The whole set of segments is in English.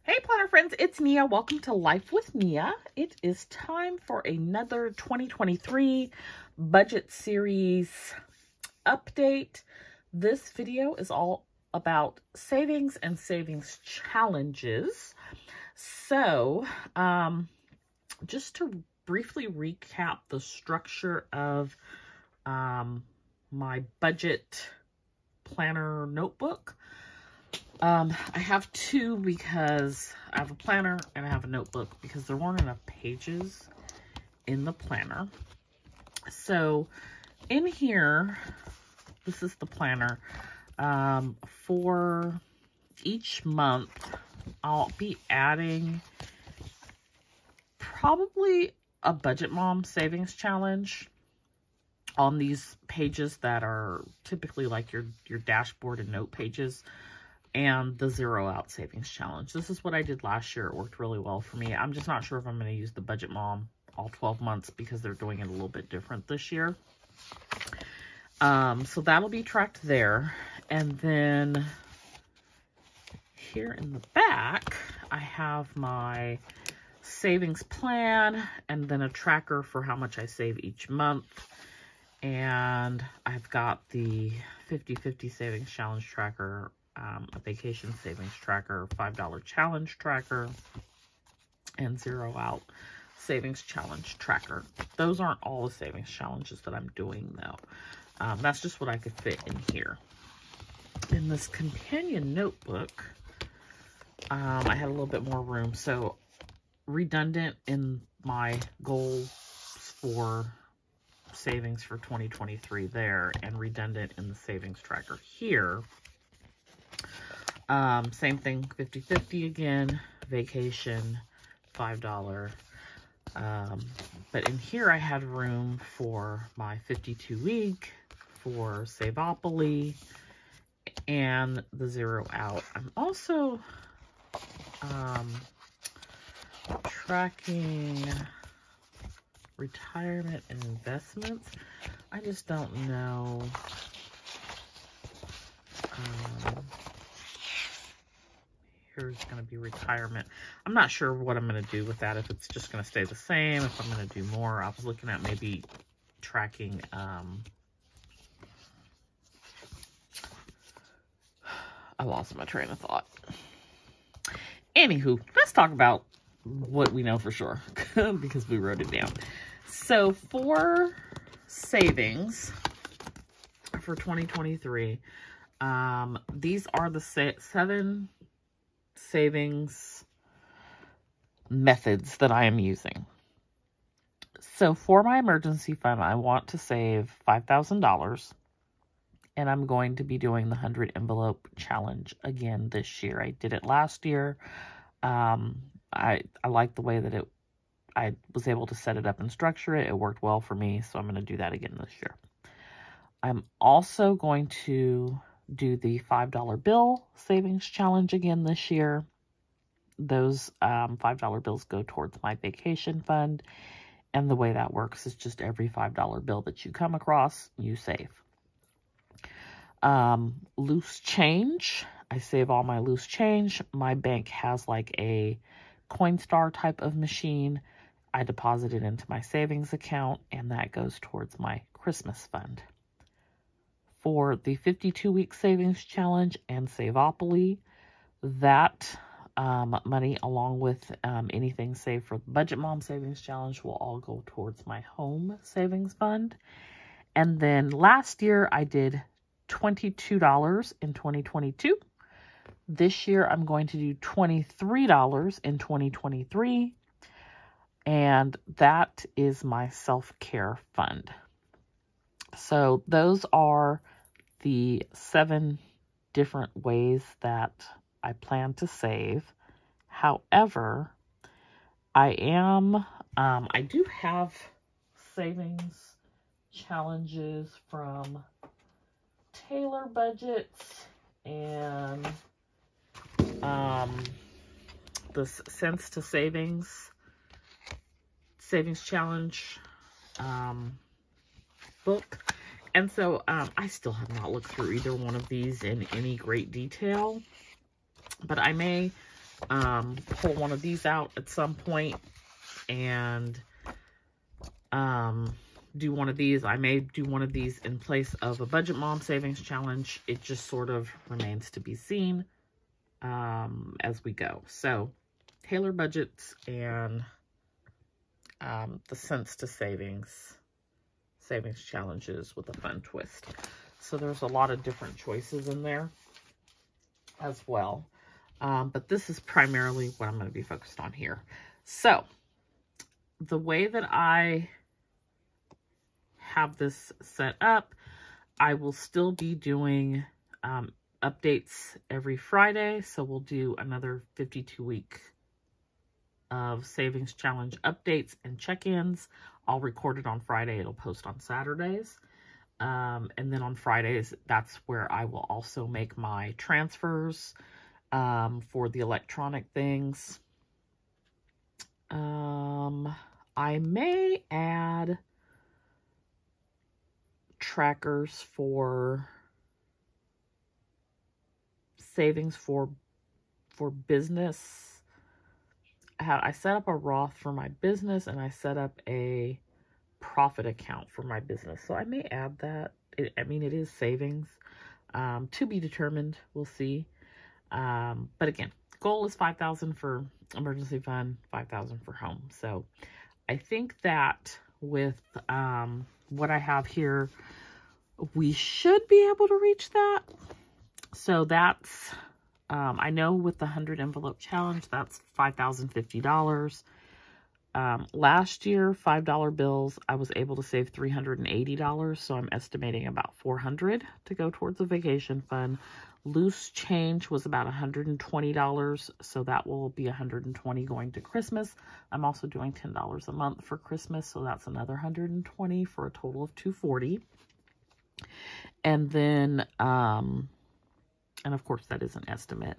Hey planner friends, it's Nia. Welcome to Life with Nia. It is time for another 2023 budget series update. This video is all about savings and savings challenges. So, just to briefly recap the structure of my budget planner notebook. I have two because I have a planner and I have a notebook because there weren't enough pages in the planner. So in here, this is the planner. For each month, I'll be adding probably a Budget Mom savings challenge on these pages that are typically like your dashboard and note pages, and the Zero Out Savings Challenge. This is what I did last year. It worked really well for me. I'm just not sure if I'm going to use the Budget Mom all 12 months because they're doing it a little bit different this year. So that'll be tracked there. And then here in the back, I have my savings plan and then a tracker for how much I save each month. And I've got the 50/50 Savings Challenge tracker, a vacation savings tracker, $5 challenge tracker, and Zero Out savings challenge tracker. Those aren't all the savings challenges that I'm doing though. That's just what I could fit in here. In this companion notebook, I had a little bit more room. So redundant in my goals for savings for 2023 there, and redundant in the savings tracker here. Same thing, 50/50 again, vacation, $5. But in here I had room for my 52-week, for Saveopoly, and the Zero Out. I'm also tracking retirement and investments. I just don't know. Here's going to be retirement. I'm not sure what I'm going to do with that, if it's just going to stay the same, if I'm going to do more. I was looking at maybe tracking, I lost my train of thought. Anywho, let's talk about what we know for sure, because we wrote it down. So for savings for 2023, these are the 7 savings methods that I am using. So for my emergency fund, I want to save $5,000, and I'm going to be doing the 100 envelope challenge again this year. I did it last year. I like the way that I was able to set it up and structure it. It worked well for me, so I'm going to do that again this year. I'm also going to do the $5 bill savings challenge again this year. Those $5 bills go towards my vacation fund, and the way that works is just every $5 bill that you come across, you save. Loose change. I save all my loose change. My bank has like a Coinstar type of machine. I deposit it into my savings account, and that goes towards my Christmas fund. For the 52-week savings challenge and Saveopoly, that money, along with anything saved for the Budget Mom savings challenge, will all go towards my home savings fund. And then last year I did $22 in 2022. This year I'm going to do $23 in 2023, and that is my self-care fund. So those are the 7 different ways that I plan to save. However, I do have savings challenges from Taylor Budgets and the Sense to Savings challenge book. And so I still have not looked through either one of these in any great detail, but I may pull one of these out at some point and do one of these. I may do one of these in place of a Budget Mom Savings Challenge. It just sort of remains to be seen as we go. So, tailor budgets and the Sense to Savings challenges with a fun twist. So there's a lot of different choices in there as well. But this is primarily what I'm going to be focused on here. So the way that I have this set up, I will still be doing updates every Friday. So we'll do another 52-week of Savings Challenge updates and check-ins. I'll record it on Friday. It'll post on Saturdays. And then on Fridays, that's where I will also make my transfers for the electronic things. I may add trackers for savings for business. I set up a Roth for my business, and I set up a profit account for my business. So I may add that. I mean, it is savings. To be determined. We'll see. But again, goal is $5,000 for emergency fund, $5,000 for home. So I think that with what I have here, we should be able to reach that. So that's, I know with the 100 envelope challenge, that's $5,050. Last year, $5 bills, I was able to save $380. So I'm estimating about $400 to go towards the vacation fund. Loose change was about $120. So that will be $120 going to Christmas. I'm also doing $10 a month for Christmas. So that's another $120 for a total of $240. And then, and of course that is an estimate.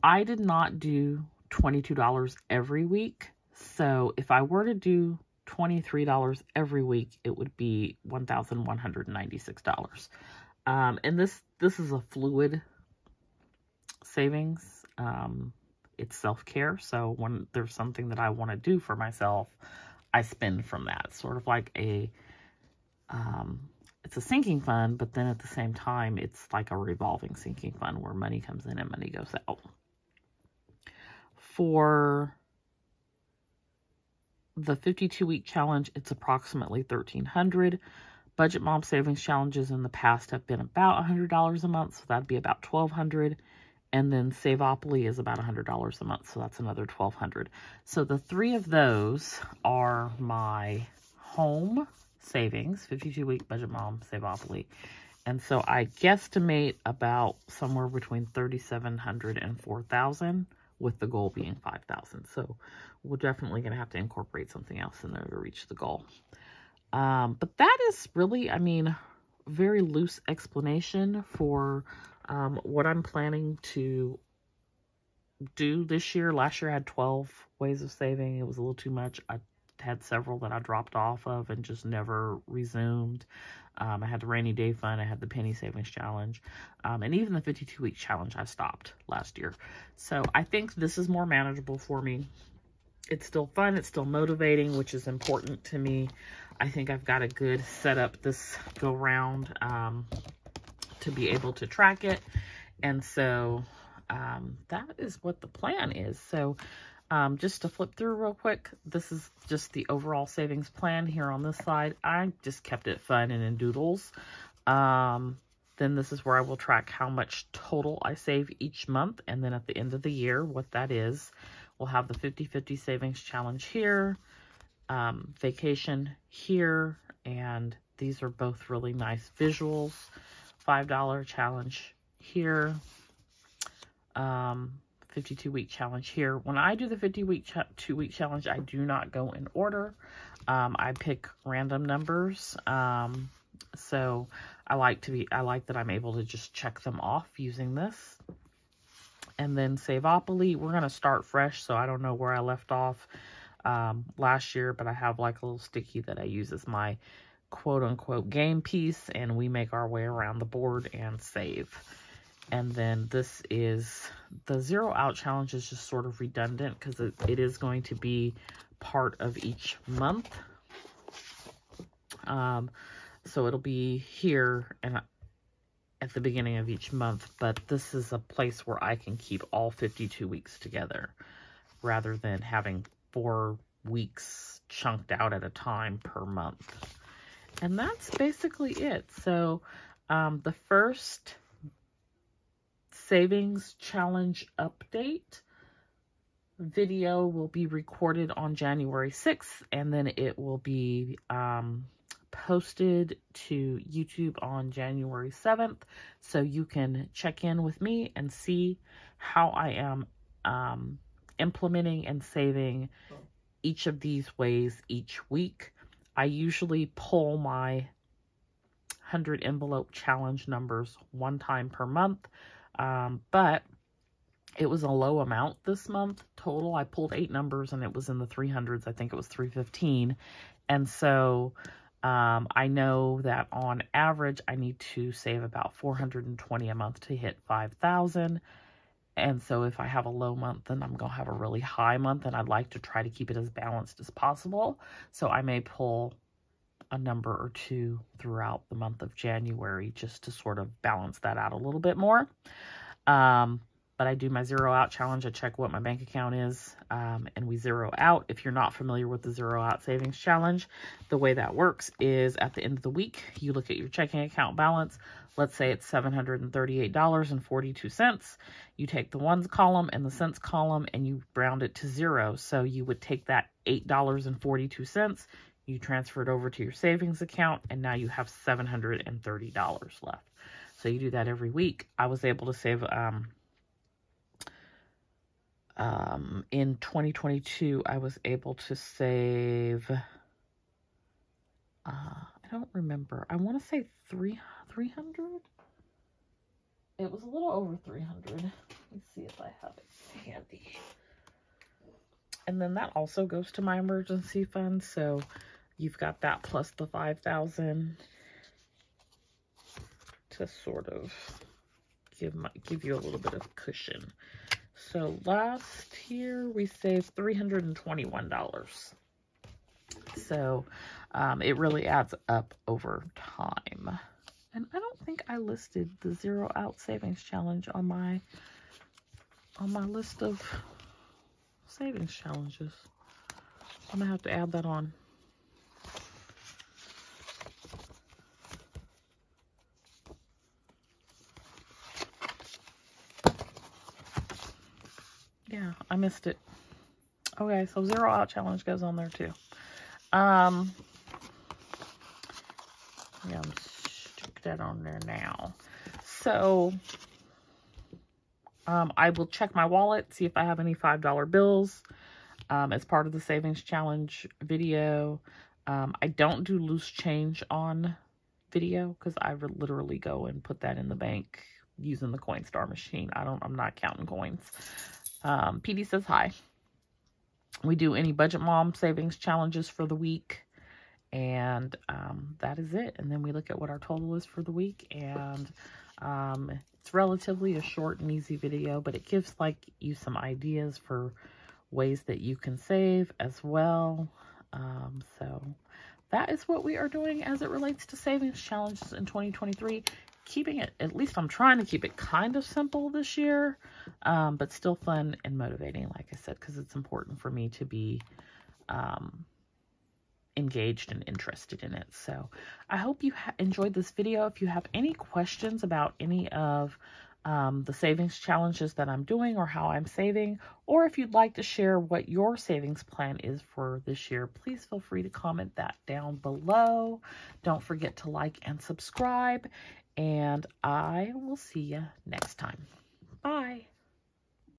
I did not do $22 every week. So if I were to do $23 every week, it would be $1,196. And this is a fluid savings. It's self-care. So when there's something that I want to do for myself, I spend from that. It's sort of like a, it's a sinking fund, but then at the same time, it's like a revolving sinking fund where money comes in and money goes out. For the 52-week challenge, it's approximately $1,300. Budget Mom Savings Challenges in the past have been about $100 a month, so that'd be about $1,200. And then Saveopoly is about $100 a month, so that's another $1,200. So the three of those are my home savings, 52-week Budget Mom, Saveopoly. And so I guesstimate about somewhere between $3,700 and $4,000, with the goal being $5,000. So we're definitely going to have to incorporate something else in there to reach the goal. But that is really, I mean, very loose explanation for what I'm planning to do this year. Last year I had 12 ways of saving. It was a little too much. I had several that I dropped off of and just never resumed. I had the rainy day fund. I had the penny savings challenge. And even the 52-week challenge I stopped last year. So I think this is more manageable for me. It's still fun. It's still motivating, which is important to me. I think I've got a good setup this go round to be able to track it. And so that is what the plan is. So just to flip through real quick, this is just the overall savings plan here on this side. I just kept it fun and in doodles. Then this is where I will track how much total I save each month. And then at the end of the year, what that is, we'll have the 50-50 savings challenge here, vacation here, and these are both really nice visuals. $5 challenge here, 52-week challenge here. When I do the 52-week challenge, I do not go in order. I pick random numbers. So I like that I'm able to just check them off using this. And then Saveopoly, we're going to start fresh. So I don't know where I left off last year, but I have like a little sticky that I use as my quote unquote game piece, and we make our way around the board and save. And then this is, the zero out challenge is just sort of redundant because it is going to be part of each month. So it'll be here and at the beginning of each month, but this is a place where I can keep all 52 weeks together rather than having 4 weeks chunked out at a time per month. And that's basically it. So the first savings challenge update video will be recorded on January 6th, and then it will be posted to YouTube on January 7th, so you can check in with me and see how I am implementing and saving each of these ways each week. I usually pull my 100 envelope challenge numbers one time per month, but it was a low amount this month total. I pulled 8 numbers and it was in the 300s. I think it was 315. And so I know that on average, I need to save about $420 a month to hit 5,000. And so if I have a low month, then I'm going to have a really high month, and I'd like to try to keep it as balanced as possible. So I may pull a number or 2 throughout the month of January just to sort of balance that out a little bit more. But I do my zero out challenge. I check what my bank account is, and we zero out. If you're not familiar with the zero out savings challenge, the way that works is at the end of the week, you look at your checking account balance. Let's say it's $738.42. You take the ones column and the cents column and you round it to 0. So you would take that $8.42, you transfer it over to your savings account, and now you have $730 left. So you do that every week. I was able to save, in 2022, I was able to save, I don't remember. I want to say 300. It was a little over 300. Let me see if I have it handy. And then that also goes to my emergency fund. So you've got that plus the 5,000 to sort of give you a little bit of cushion. So last year we saved $321. So it really adds up over time. And I don't think I listed the zero out savings challenge on my list of savings challenges. I'm gonna have to add that on. Yeah, I missed it. Okay, so zero out challenge goes on there too. Yeah, I'm stick that on there now. So I will check my wallet, see if I have any $5 bills as part of the savings challenge video. I don't do loose change on video because I would literally go and put that in the bank using the Coinstar machine. I'm not counting coins. PD says hi. We do any Budget Mom savings challenges for the week, and that is it. And then we look at what our total is for the week, and it's relatively a short and easy video, but it gives you some ideas for ways that you can save as well. So that is what we are doing as it relates to savings challenges in 2023. Keeping it, at least I'm trying to keep it kind of simple this year, but still fun and motivating, like I said, because it's important for me to be engaged and interested in it. So I hope you enjoyed this video. If you have any questions about any of the savings challenges that I'm doing or how I'm saving, or if you'd like to share what your savings plan is for this year, please feel free to comment that down below. Don't forget to like and subscribe, and I will see you next time. Bye.